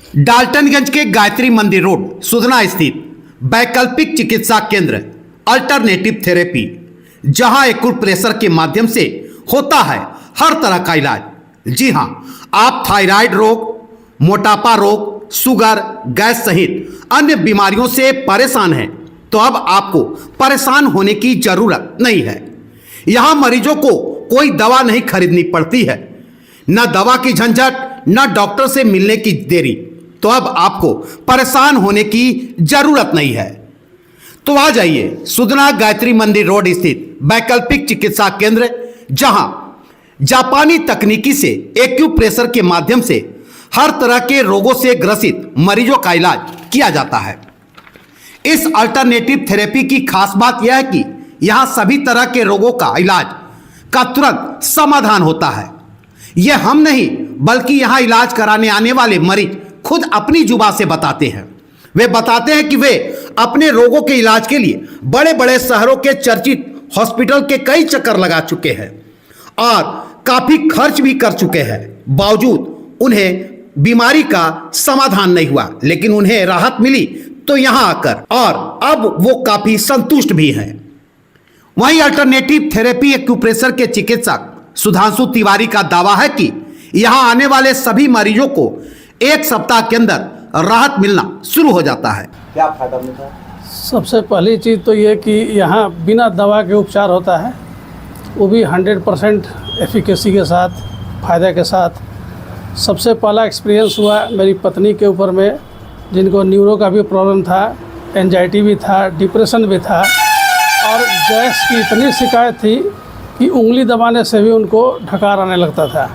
डाल्टनगंज के गायत्री मंदिर रोड सुधना स्थित वैकल्पिक चिकित्सा केंद्र अल्टरनेटिव थेरेपी, जहां एक्यूप्रेशर के माध्यम से होता है हर तरह का इलाज। जी हां, आप थायराइड रोग, मोटापा रोग, शुगर, गैस सहित अन्य बीमारियों से परेशान हैं तो अब आपको परेशान होने की जरूरत नहीं है। यहां मरीजों को कोई दवा नहीं खरीदनी पड़ती है, न दवा की झंझट, न डॉक्टर से मिलने की देरी। तो अब आपको परेशान होने की जरूरत नहीं है। तो आ जाइए सुधना गायत्री मंदिर रोड स्थित वैकल्पिक चिकित्सा केंद्र, जहां जापानी तकनीकी से एक्यूप्रेशर के माध्यम से हर तरह के रोगों से ग्रसित मरीजों का इलाज किया जाता है। इस अल्टरनेटिव थेरेपी की खास बात यह है कि यहां सभी तरह के रोगों का इलाज का तुरंत समाधान होता है। यह हम नहीं बल्कि यहां इलाज कराने आने वाले मरीज खुद अपनी जुबान से बताते हैं। वे बताते हैं कि वे अपने रोगों के इलाज के लिए बड़े बड़े शहरों के चर्चित हॉस्पिटल के कई चक्कर लगा चुके हैं और काफी खर्च भी कर चुके हैं, बावजूद उन्हें बीमारी का समाधान नहीं हुआ। लेकिन उन्हें राहत मिली तो यहां आकर, और अब वो काफी संतुष्ट भी हैं। वहीं अल्टरनेटिव थेरेपी एक्यूप्रेशर के चिकित्सक सुधांशु तिवारी का दावा है कि यहां आने वाले सभी मरीजों को एक सप्ताह के अंदर राहत मिलना शुरू हो जाता है। क्या फायदा मिलता है? सबसे पहली चीज़ तो ये कि यहाँ बिना दवा के उपचार होता है, वो भी 100% एफिकेसी के साथ, फ़ायदे के साथ। सबसे पहला एक्सपीरियंस हुआ मेरी पत्नी के ऊपर में, जिनको न्यूरो का भी प्रॉब्लम था, एंजाइटी भी था, डिप्रेशन भी था और गैस की इतनी शिकायत थी कि उंगली दबाने से भी उनको ढकार आने लगता था।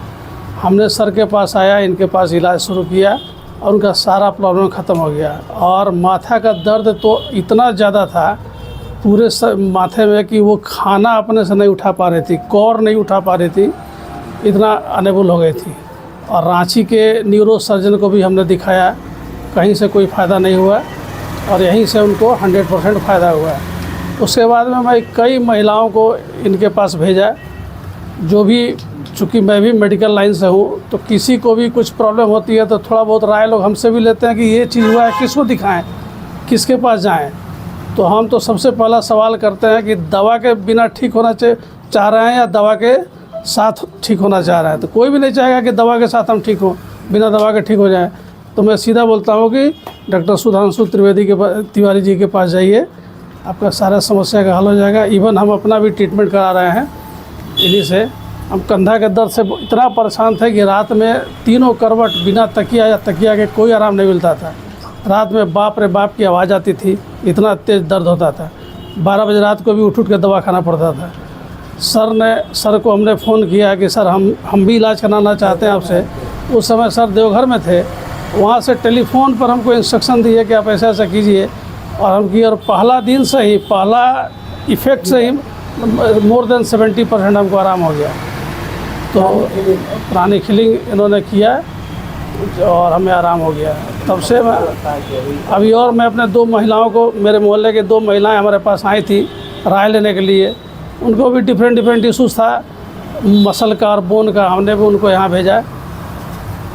हमने सर के पास आया, इनके पास इलाज शुरू किया और उनका सारा प्रॉब्लम ख़त्म हो गया। और माथा का दर्द तो इतना ज़्यादा था पूरे माथे में कि वो खाना अपने से नहीं उठा पा रही थी, कौर नहीं उठा पा रही थी, इतना अनेबल हो गई थी। और रांची के न्यूरो सर्जन को भी हमने दिखाया, कहीं से कोई फ़ायदा नहीं हुआ और यहीं से उनको 100% फ़ायदा हुआ। उसके बाद में मैं कई महिलाओं को इनके पास भेजा, जो भी, चूँकि मैं भी मेडिकल लाइन से हूँ, तो किसी को भी कुछ प्रॉब्लम होती है तो थोड़ा बहुत राय लोग हमसे भी लेते हैं कि ये चीज़ हुआ है, किसको दिखाएं, किसके पास जाएं। तो हम तो सबसे पहला सवाल करते हैं कि दवा के बिना ठीक होना चाह रहे हैं या दवा के साथ ठीक होना चाह रहे हैं। तो कोई भी नहीं चाहेगा कि दवा के साथ हम ठीक हों, बिना दवा के ठीक हो जाएं। तो मैं सीधा बोलता हूँ कि डॉक्टर सुधांशु तिवारी जी के पास जाइए, आपका सारा समस्या का हल हो जाएगा। इवन हम अपना भी ट्रीटमेंट करा रहे हैं इन्हीं से। हम कंधा के दर्द से इतना परेशान थे कि रात में तीनों करवट बिना तकिया या तकिया के कोई आराम नहीं मिलता था। रात में बाप रे बाप की आवाज़ आती थी, इतना तेज़ दर्द होता था। 12 बजे रात को भी उठ के दवा खाना पड़ता था। सर को हमने फ़ोन किया कि सर हम भी इलाज कराना चाहते हैं आपसे। उस समय सर देवघर में थे, वहाँ से टेलीफोन पर हमको इंस्ट्रक्शन दिए कि आप ऐसा ऐसा कीजिए, और हम किए। और पहला दिन से ही, पहला इफ़ेक्ट से ही मोर देन 70% हमको आराम हो गया। तो प्राणी हीलिंग इन्होंने किया और हमें आराम हो गया। तब से मैं अभी, और मैं अपने 2 महिलाओं को, मेरे मोहल्ले के 2 महिलाएं हमारे पास आई थी राय लेने के लिए। उनको भी डिफरेंट इशूज़ था, मसल का और बोन का, हमने भी उनको यहाँ भेजा।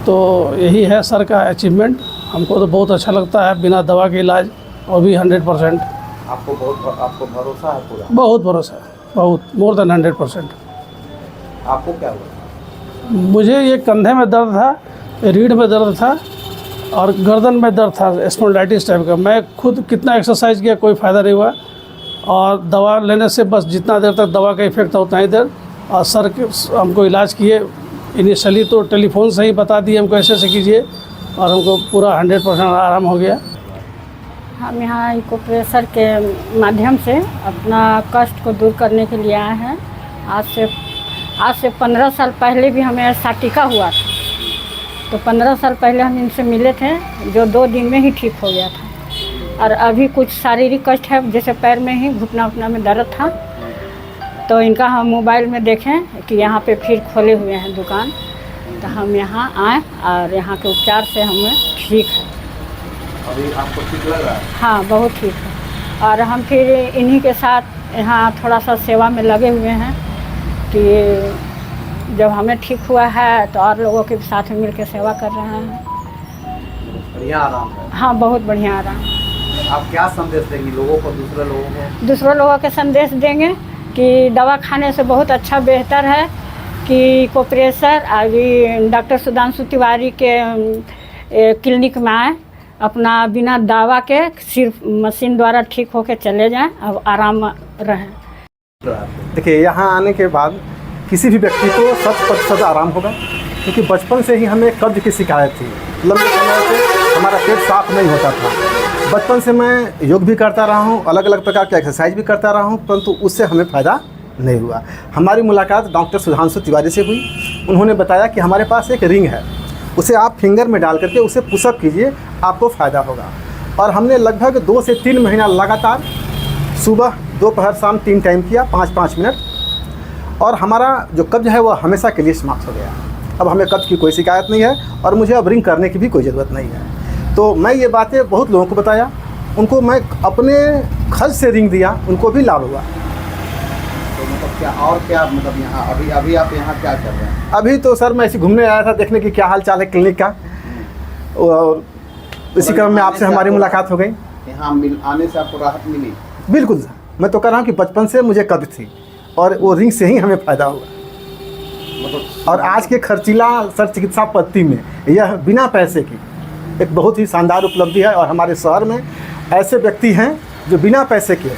तो यही है सर का अचीवमेंट। हमको तो बहुत अच्छा लगता है, बिना दवा के इलाज, और भी 100%। आपको भरोसा है पूरा? बहुत भरोसा है, बहुत, मोर देन 100%। आपको क्या हुआ? मुझे ये कंधे में दर्द था, रीढ़ में दर्द था और गर्दन में दर्द था, स्पॉन्डिलाइटिस टाइप का। मैं खुद कितना एक्सरसाइज किया, कोई फ़ायदा नहीं हुआ। और दवा लेने से बस जितना देर तक दवा का इफ़ेक्ट था उतना ही देर। और सर के हमको इलाज किए, इनिशियली तो टेलीफोन से ही बता दिए हमको ऐसे ऐसे कीजिए, और हमको पूरा 100% आराम हो गया। हम यहाँ एक्यूप्रेशर के माध्यम से अपना कष्ट को दूर करने के लिए आए हैं। आज से 15 साल पहले भी हमें साटिका हुआ था, तो 15 साल पहले हम इनसे मिले थे, जो 2 दिन में ही ठीक हो गया था। और अभी कुछ शारीरिक कष्ट है, जैसे पैर में ही घुटना में दर्द था, तो इनका हम मोबाइल में देखें कि यहाँ पे फिर खोले हुए हैं दुकान, तो हम यहाँ आए और यहाँ के उपचार से हमें ठीक है। अभी आपको ठीक लग रहा है? हाँ, बहुत ठीक है। और हम फिर इन्हीं के साथ यहाँ थोड़ा सा सेवा में लगे हुए हैं कि जब हमें ठीक हुआ है तो और लोगों के साथ मिल के सेवा कर रहे हैं। बढ़िया आराम है। हाँ, बहुत बढ़िया आराम। आप क्या संदेश देंगी लोगों को, दूसरे लोगों के संदेश देंगे कि दवा खाने से बहुत अच्छा बेहतर है कि कोप्रेसर अभी डॉक्टर सुधांशु तिवारी के क्लिनिक में आए, अपना बिना दवा के सिर्फ मशीन द्वारा ठीक होकर चले जाएं, अब आराम रहें। देखिए, यहाँ आने के बाद किसी भी व्यक्ति को 100% आराम होगा, क्योंकि बचपन से ही हमें कब्ज की शिकायत थी। लंबे समय से हमारा पेट साफ नहीं होता था। बचपन से मैं योग भी करता रहा हूँ, अलग अलग प्रकार के एक्सरसाइज भी करता रहा हूँ, परंतु उससे हमें फ़ायदा नहीं हुआ। हमारी मुलाकात डॉक्टर सुधांशु तिवारी से हुई। उन्होंने बताया कि हमारे पास एक रिंग है, उसे आप फिंगर में डाल करके उसे पुशअप कीजिए, आपको फ़ायदा होगा। और हमने लगभग 2 से 3 महीना लगातार सुबह दोपहर शाम 3 टाइम किया, 5-5 मिनट, और हमारा जो कब्ज है वो हमेशा के लिए समाप्त हो गया। अब हमें कब्ज की कोई शिकायत नहीं है और मुझे अब रिंग करने की भी कोई ज़रूरत नहीं है। तो मैं ये बातें बहुत लोगों को बताया, उनको मैं अपने खर्च से रिंग दिया, उनको भी लाभ हुआ। तो मतलब क्या मतलब यहाँ अभी आप यहाँ क्या कर रहे हैं? अभी तो सर मैं ऐसे घूमने आया था, देखने की क्या हाल चाल है क्लिनिक का, और इसी क्रम में आपसे हमारी मुलाकात हो गई। यहाँ आने से आपको राहत मिली? बिल्कुल सर, मैं तो कह रहा हूँ कि बचपन से मुझे कब्ज थी और वो रिंग से ही हमें फ़ायदा हुआ। मतलब और आज के खर्चीला सर चिकित्सा पद्धति में यह बिना पैसे की एक बहुत ही शानदार उपलब्धि है। और हमारे शहर में ऐसे व्यक्ति हैं जो बिना पैसे के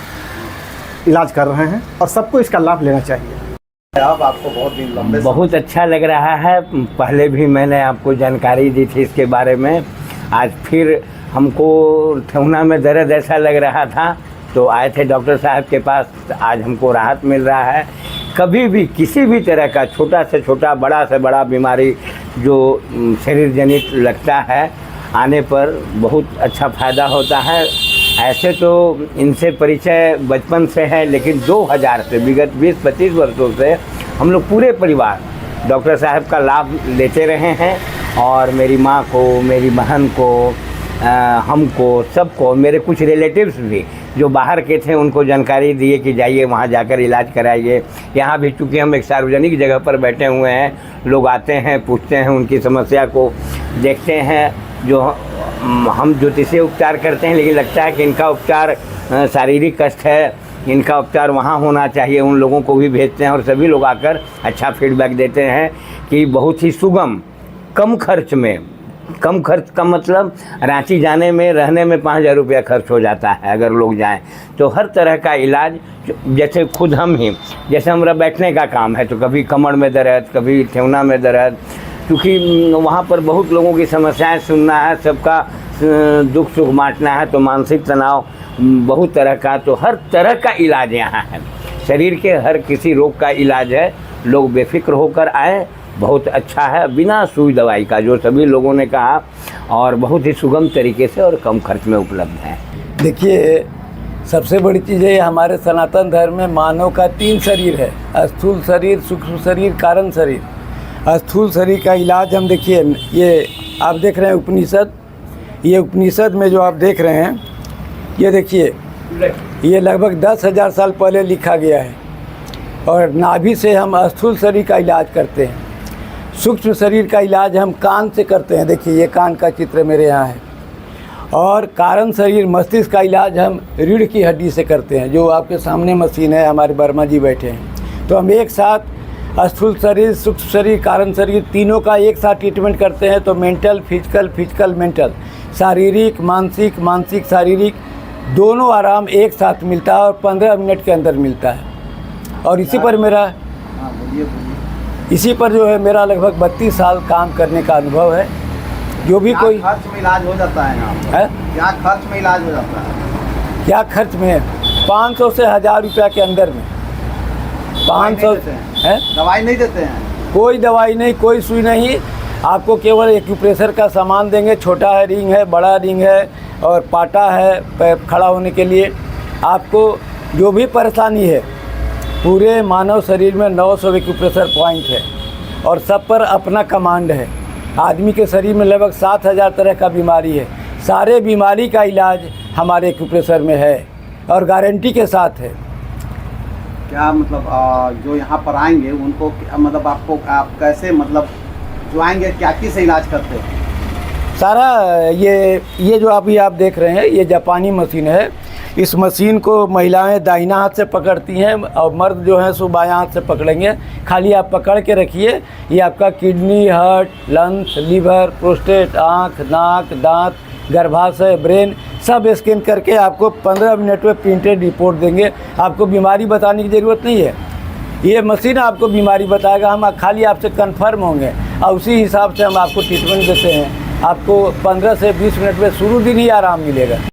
इलाज कर रहे हैं और सबको इसका लाभ लेना चाहिए। अब आपको बहुत दिन लंबे बहुत अच्छा लग रहा है। पहले भी मैंने आपको जानकारी दी थी इसके बारे में। आज फिर हमको ठेहुना में दर्द ऐसा लग रहा था, तो आए थे डॉक्टर साहब के पास। आज हमको राहत मिल रहा है। कभी भी किसी भी तरह का छोटा से छोटा बड़ा से बड़ा बीमारी जो शरीर जनित लगता है, आने पर बहुत अच्छा फ़ायदा होता है। ऐसे तो इनसे परिचय बचपन से है, लेकिन 2000 से विगत 20-25 वर्षों से हम लोग पूरे परिवार डॉक्टर साहब का लाभ लेते रहे हैं। और मेरी माँ को, मेरी बहन को, हमको, सबको, मेरे कुछ रिलेटिव्स भी जो बाहर के थे उनको जानकारी दिए कि जाइए वहाँ जाकर इलाज कराइए। यहाँ भी चूँकि हम एक सार्वजनिक जगह पर बैठे हुए हैं, लोग आते हैं, पूछते हैं, उनकी समस्या को देखते हैं। जो हम ज्योतिषीय उपचार करते हैं, लेकिन लगता है कि इनका उपचार शारीरिक कष्ट है, इनका उपचार वहाँ होना चाहिए, उन लोगों को भी भेजते हैं। और सभी लोग आकर अच्छा फीडबैक देते हैं कि बहुत ही सुगम, कम खर्च में, कम खर्च का मतलब रांची जाने में, रहने में 5000 रुपया खर्च हो जाता है अगर लोग जाएं। तो हर तरह का इलाज, जैसे खुद हम ही, जैसे हमारा बैठने का काम है, तो कभी कमर में दर्द, कभी ठेहुना में दर्द, क्योंकि वहाँ पर बहुत लोगों की समस्याएं सुनना है, सबका दुख सुख बांटना है, तो मानसिक तनाव बहुत तरह का, तो हर तरह का इलाज यहाँ है। शरीर के हर किसी रोग का इलाज है। लोग बेफिक्र होकर आए, बहुत अच्छा है, बिना सुई दवाई का, जो सभी लोगों ने कहा, और बहुत ही सुगम तरीके से और कम खर्च में उपलब्ध है। देखिए, सबसे बड़ी चीज़ है, हमारे सनातन धर्म में मानव का 3 शरीर है, स्थूल शरीर, सूक्ष्म शरीर, कारण शरीर। स्थूल शरीर का इलाज हम देखिए, ये आप देख रहे हैं उपनिषद, ये उपनिषद में जो आप देख रहे हैं, ये देखिए, ये लगभग 10,000 साल पहले लिखा गया है। और नाभि से हम स्थूल शरीर का इलाज करते हैं। सूक्ष्म शरीर का इलाज हम कान से करते हैं। देखिए, ये कान का चित्र मेरे यहाँ है। और कारण शरीर, मस्तिष्क का इलाज हम रीढ़ की हड्डी से करते हैं, जो आपके सामने मशीन है, हमारे वर्मा जी बैठे हैं। तो हम एक साथ स्थूल शरीर, सूक्ष्म शरीर, कारण शरीर, तीनों का एक साथ ट्रीटमेंट करते हैं। तो मेंटल, फिजिकल, मेंटल, शारीरिक, मानसिक, शारीरिक, दोनों आराम एक साथ मिलता है और 15 मिनट के अंदर मिलता है। और इसी पर मेरा इसी पर जो है मेरा लगभग 32 साल काम करने का अनुभव है। जो भी कोई खर्च में इलाज हो जाता है यहाँ है, क्या खर्च में इलाज हो जाता है? क्या खर्च में? 500 से 1000 रुपया के अंदर में। 500 है, दवाई नहीं देते हैं? कोई दवाई नहीं, कोई सुई नहीं। आपको केवल एक्यूप्रेशर का सामान देंगे। छोटा है रिंग है, बड़ा रिंग है, और पाटा है पैर खड़ा होने के लिए। आपको जो भी परेशानी है, पूरे मानव शरीर में 900 एक्यूप्रेशर पॉइंट है और सब पर अपना कमांड है। आदमी के शरीर में लगभग 7000 तरह का बीमारी है। सारे बीमारी का इलाज हमारे एक्यूप्रेशर में है और गारंटी के साथ है। क्या मतलब जो यहाँ पर आएंगे उनको मतलब आप कैसे मतलब जो आएंगे क्या से इलाज करते हैं? सारा ये जो अभी आप देख रहे हैं ये जापानी मशीन है। इस मशीन को महिलाएं दाहिना हाथ से पकड़ती हैं और मर्द जो हैं सो बायां हाथ से पकड़ेंगे। खाली आप पकड़ के रखिए। ये आपका kidney, heart, lungs, liver, prostate, आँख, नाक, दांत, गर्भाशय, ब्रेन सब स्कैन करके आपको 15 मिनट में प्रिंटेड रिपोर्ट देंगे। आपको बीमारी बताने की ज़रूरत नहीं है। ये मशीन आपको बीमारी बताएगा। हम खाली आपसे कंफर्म होंगे और उसी हिसाब से हम आपको ट्रीटमेंट देते हैं। आपको 15 से 20 मिनट में शुरू दिन ही आराम मिलेगा।